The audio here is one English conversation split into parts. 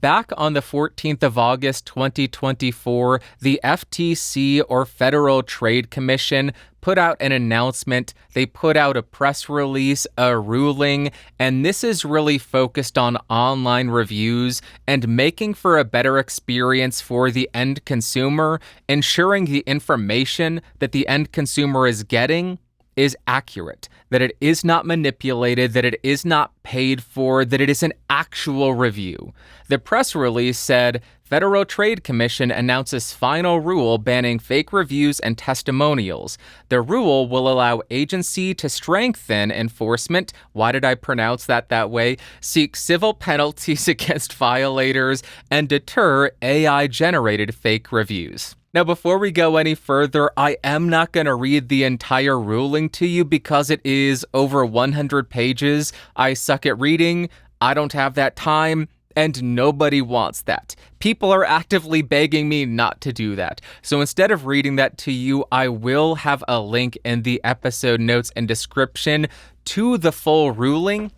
Back on the 14th of August 2024, the FTC, or Federal Trade Commission, put out an announcement. They put out a press release, a ruling, and this is really focused on online reviews and making for a better experience for the end consumer, ensuring the information that the end consumer is getting is accurate, that it is not manipulated, that it is not paid for, that it is an actual review. The press release said, Federal Trade Commission announces final rule banning fake reviews and testimonials. The rule will allow agency to strengthen enforcement, why did I pronounce that way, seek civil penalties against violators, and deter AI-generated fake reviews. Now, before we go any further, I am not going to read the entire ruling to you because it is over 100 pages. I suck at reading, I don't have that time, and nobody wants that. People are actively begging me not to do that. So instead of reading that to you, I will have a link in the episode notes and description to the full ruling.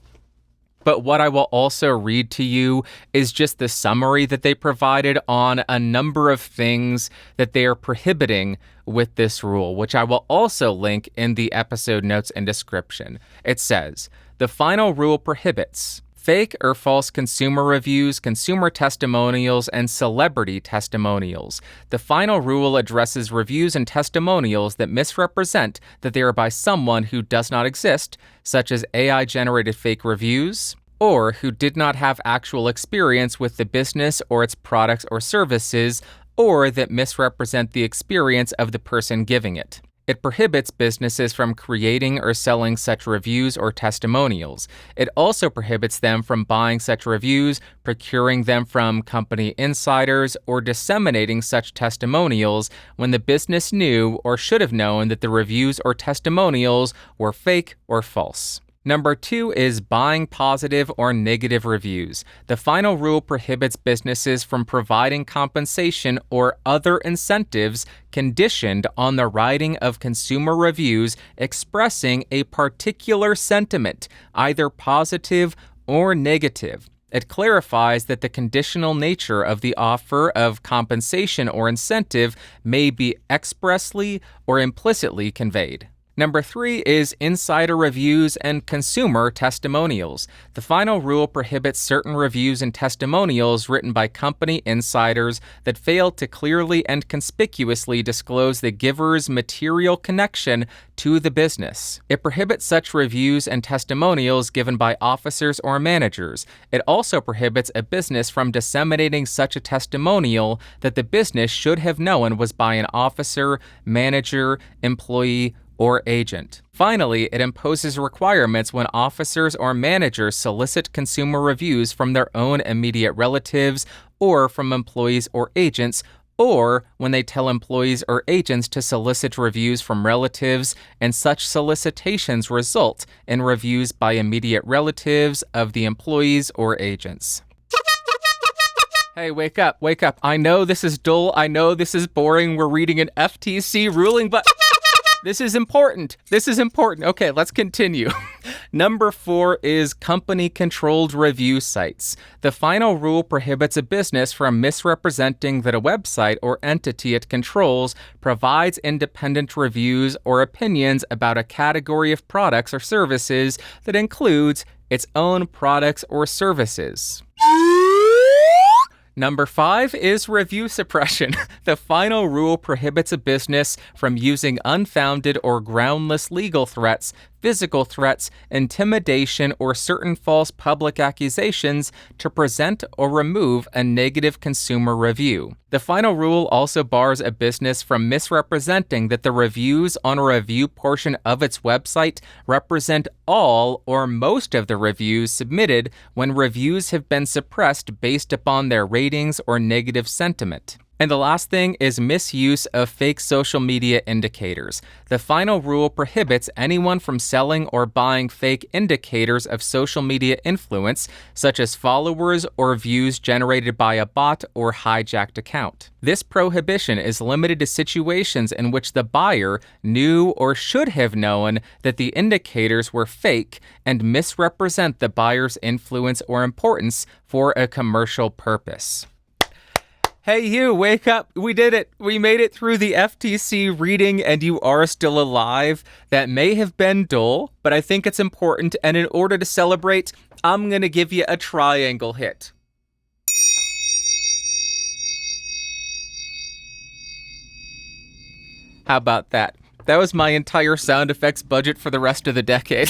But what I will also read to you is just the summary that they provided on a number of things that they are prohibiting with this rule, which I will also link in the episode notes and description. It says, the final rule prohibits fake or false consumer reviews, consumer testimonials, and celebrity testimonials. The final rule addresses reviews and testimonials that misrepresent that they are by someone who does not exist, such as AI-generated fake reviews, or who did not have actual experience with the business or its products or services, or that misrepresent the experience of the person giving it. It prohibits businesses from creating or selling such reviews or testimonials. It also prohibits them from buying such reviews, procuring them from company insiders, or disseminating such testimonials when the business knew or should have known that the reviews or testimonials were fake or false. Number 2 is buying positive or negative reviews. The final rule prohibits businesses from providing compensation or other incentives conditioned on the writing of consumer reviews expressing a particular sentiment, either positive or negative. It clarifies that the conditional nature of the offer of compensation or incentive may be expressly or implicitly conveyed. Number 3 is insider reviews and consumer testimonials. The final rule prohibits certain reviews and testimonials written by company insiders that fail to clearly and conspicuously disclose the giver's material connection to the business. It prohibits such reviews and testimonials given by officers or managers. It also prohibits a business from disseminating such a testimonial that the business should have known was by an officer, manager, employee, or agent. Finally, it imposes requirements when officers or managers solicit consumer reviews from their own immediate relatives or from employees or agents, or when they tell employees or agents to solicit reviews from relatives, and such solicitations result in reviews by immediate relatives of the employees or agents. Hey, wake up. I know this is dull. I know this is boring. We're reading an FTC ruling, but This is important. Okay, let's continue. Number 4 is company-controlled review sites. The final rule prohibits a business from misrepresenting that a website or entity it controls provides independent reviews or opinions about a category of products or services that includes its own products or services. Number 5 is review suppression. The final rule prohibits a business from using unfounded or groundless legal threats, physical threats, intimidation, or certain false public accusations to present or remove a negative consumer review. The final rule also bars a business from misrepresenting that the reviews on a review portion of its website represent all or most of the reviews submitted when reviews have been suppressed based upon their ratings or negative sentiment. And the last thing is misuse of fake social media indicators. The final rule prohibits anyone from selling or buying fake indicators of social media influence, such as followers or views generated by a bot or hijacked account. This prohibition is limited to situations in which the buyer knew or should have known that the indicators were fake and misrepresent the buyer's influence or importance for a commercial purpose. Hey, you, wake up. We did it. We made it through the FTC reading and you are still alive. That may have been dull, but I think it's important. And in order to celebrate, I'm going to give you a triangle hit. How about that? That was my entire sound effects budget for the rest of the decade.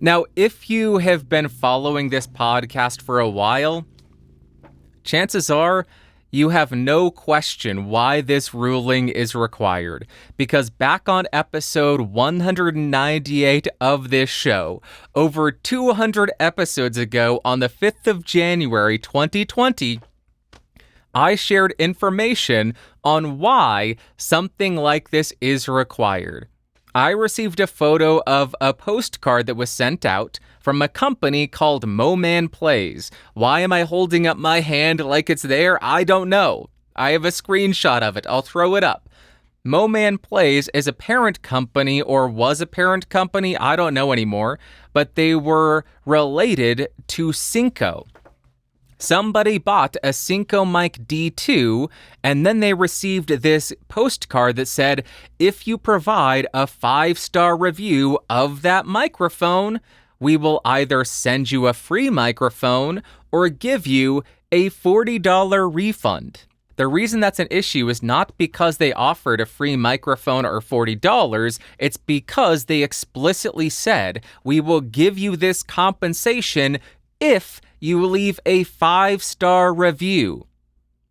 Now, if you have been following this podcast for a while, chances are you have no question why this ruling is required, because back on episode 198 of this show, over 200 episodes ago on the 5th of January 2020, I shared information on why something like this is required. I received a photo of a postcard that was sent out from a company called Moman Plays. Why am I holding up my hand like it's there? I don't know. I have a screenshot of it. I'll throw it up. Moman Plays is a parent company, or was a parent company, I don't know anymore, but they were related to Cinco. Somebody bought a Cinco Mic D2, and then they received this postcard that said, if you provide a 5-star review of that microphone, we will either send you a free microphone or give you a $40 refund. The reason that's an issue is not because they offered a free microphone or $40, it's because they explicitly said, we will give you this compensation if you leave a 5-star review,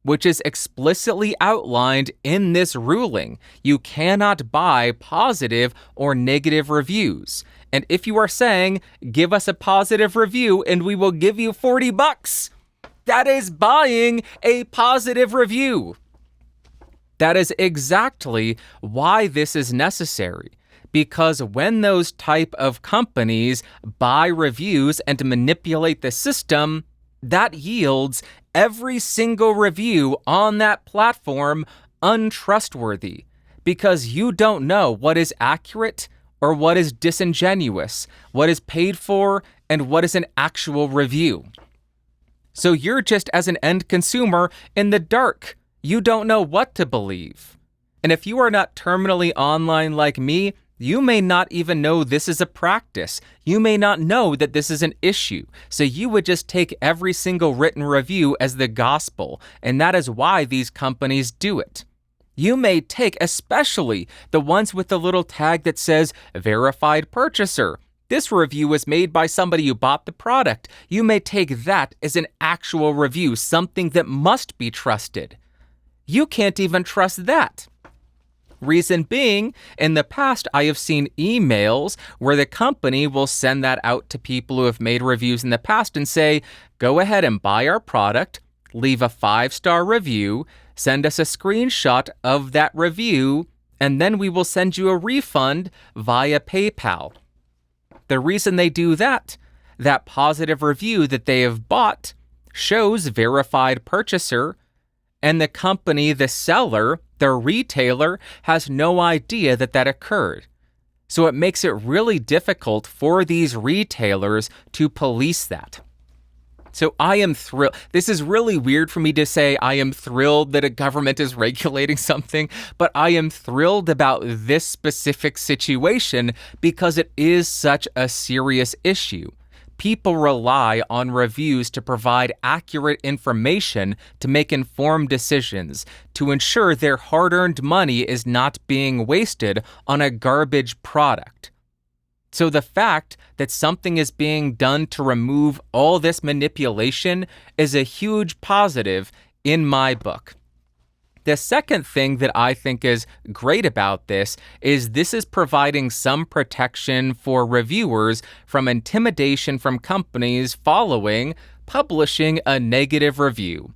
which is explicitly outlined in this ruling. You cannot buy positive or negative reviews. And if you are saying, give us a positive review and we will give you $40, that is buying a positive review. That is exactly why this is necessary. Because when those type of companies buy reviews and manipulate the system, that yields every single review on that platform untrustworthy. Because you don't know what is accurate or what is disingenuous, what is paid for, and what is an actual review. So you're just, as an end consumer, in the dark. You don't know what to believe. And if you are not terminally online like me, you may not even know this is a practice. You may not know that this is an issue. So you would just take every single written review as the gospel, and that is why these companies do it. You may take especially the ones with the little tag that says verified purchaser. This review was made by somebody who bought the product. You may take that as an actual review, something that must be trusted. You can't even trust that. Reason being, in the past, I have seen emails where the company will send that out to people who have made reviews in the past and say, go ahead and buy our product, leave a 5-star review, send us a screenshot of that review, and then we will send you a refund via PayPal. The reason they do that positive review that they have bought shows verified purchaser, and the company, the seller, the retailer, has no idea that occurred. So it makes it really difficult for these retailers to police that. So I am thrilled. This is really weird for me to say I am thrilled that a government is regulating something, but I am thrilled about this specific situation because it is such a serious issue. People rely on reviews to provide accurate information to make informed decisions, to ensure their hard-earned money is not being wasted on a garbage product. So the fact that something is being done to remove all this manipulation is a huge positive in my book. The second thing that I think is great about this is providing some protection for reviewers from intimidation from companies following publishing a negative review.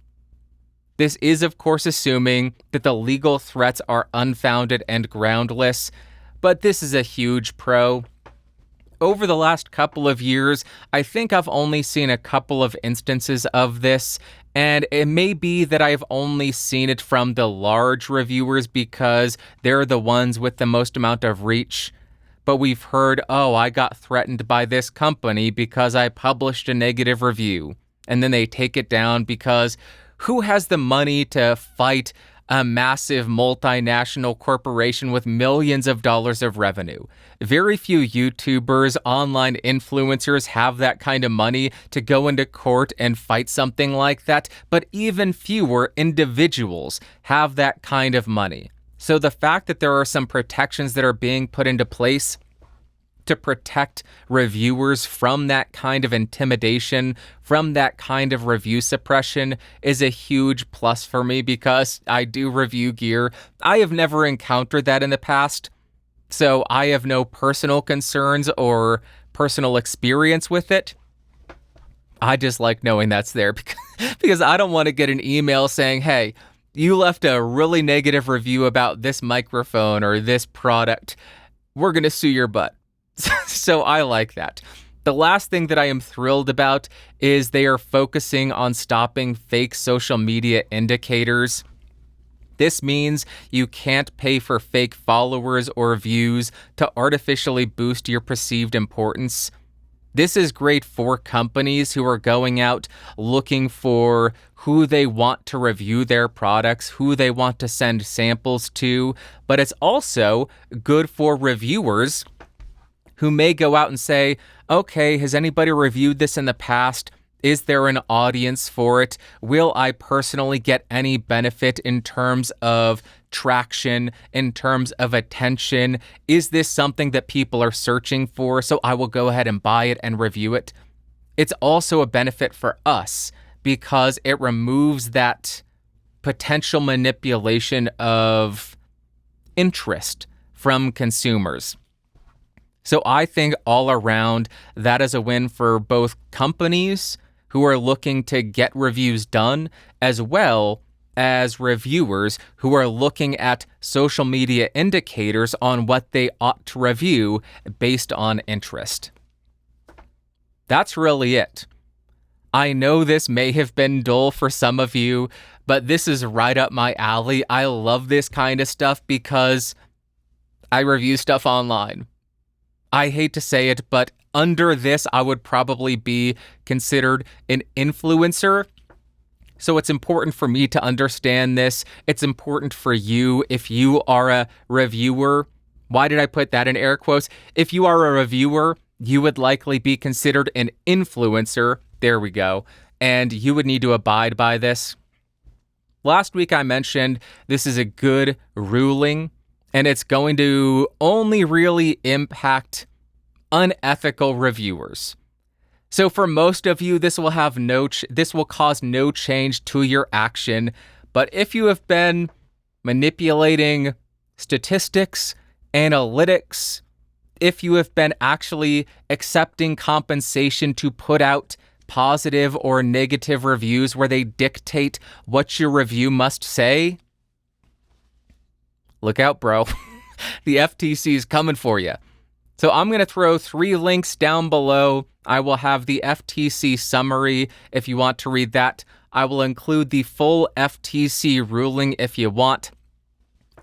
This is, of course, assuming that the legal threats are unfounded and groundless, but this is a huge pro. Over the last couple of years, I think I've only seen a couple of instances of this, and it may be that I've only seen it from the large reviewers because they're the ones with the most amount of reach. But we've heard, oh, I got threatened by this company because I published a negative review. And then they take it down because who has the money to fight a massive multinational corporation with millions of dollars of revenue? Very few YouTubers, online influencers have that kind of money to go into court and fight something like that, but even fewer individuals have that kind of money. So the fact that there are some protections that are being put into place to protect reviewers from that kind of intimidation, from that kind of review suppression, is a huge plus for me because I do review gear. I have never encountered that in the past, so I have no personal concerns or personal experience with it. I just like knowing that's there because I don't want to get an email saying, hey, you left a really negative review about this microphone or this product. We're going to sue your butt. So I like that. The last thing that I am thrilled about is they are focusing on stopping fake social media indicators. This means you can't pay for fake followers or views to artificially boost your perceived importance. This is great for companies who are going out looking for who they want to review their products, who they want to send samples to, but it's also good for reviewers who may go out and say, okay, has anybody reviewed this in the past? Is there an audience for it? Will I personally get any benefit in terms of traction, in terms of attention? Is this something that people are searching for? So I will go ahead and buy it and review it. It's also a benefit for us because it removes that potential manipulation of interest from consumers. So I think all around that is a win for both companies who are looking to get reviews done, as well as reviewers who are looking at social media indicators on what they ought to review based on interest. That's really it. I know this may have been dull for some of you, but this is right up my alley. I love this kind of stuff because I review stuff online. I hate to say it, but under this, I would probably be considered an influencer. So it's important for me to understand this. It's important for you if you are a reviewer. Why did I put that in air quotes? If you are a reviewer, you would likely be considered an influencer. There we go. And you would need to abide by this. Last week I mentioned this is a good ruling, and it's going to only really impact unethical reviewers. So for most of you, this will cause no change to your action. But if you have been manipulating statistics, analytics, if you have been actually accepting compensation to put out positive or negative reviews where they dictate what your review must say, look out, bro. The FTC is coming for you. So I'm going to throw 3 links down below. I will have the FTC summary if you want to read that. I will include the full FTC ruling if you want.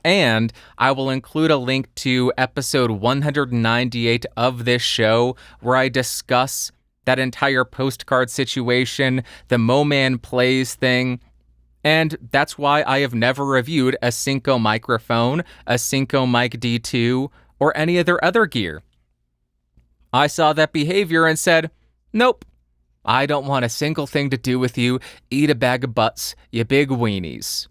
And I will include a link to episode 198 of this show where I discuss that entire postcard situation, the Moman Plays thing. And that's why I have never reviewed a Synco microphone, a Synco Mic D2, or any of their other gear. I saw that behavior and said, nope, I don't want a single thing to do with you. Eat a bag of butts, you big weenies.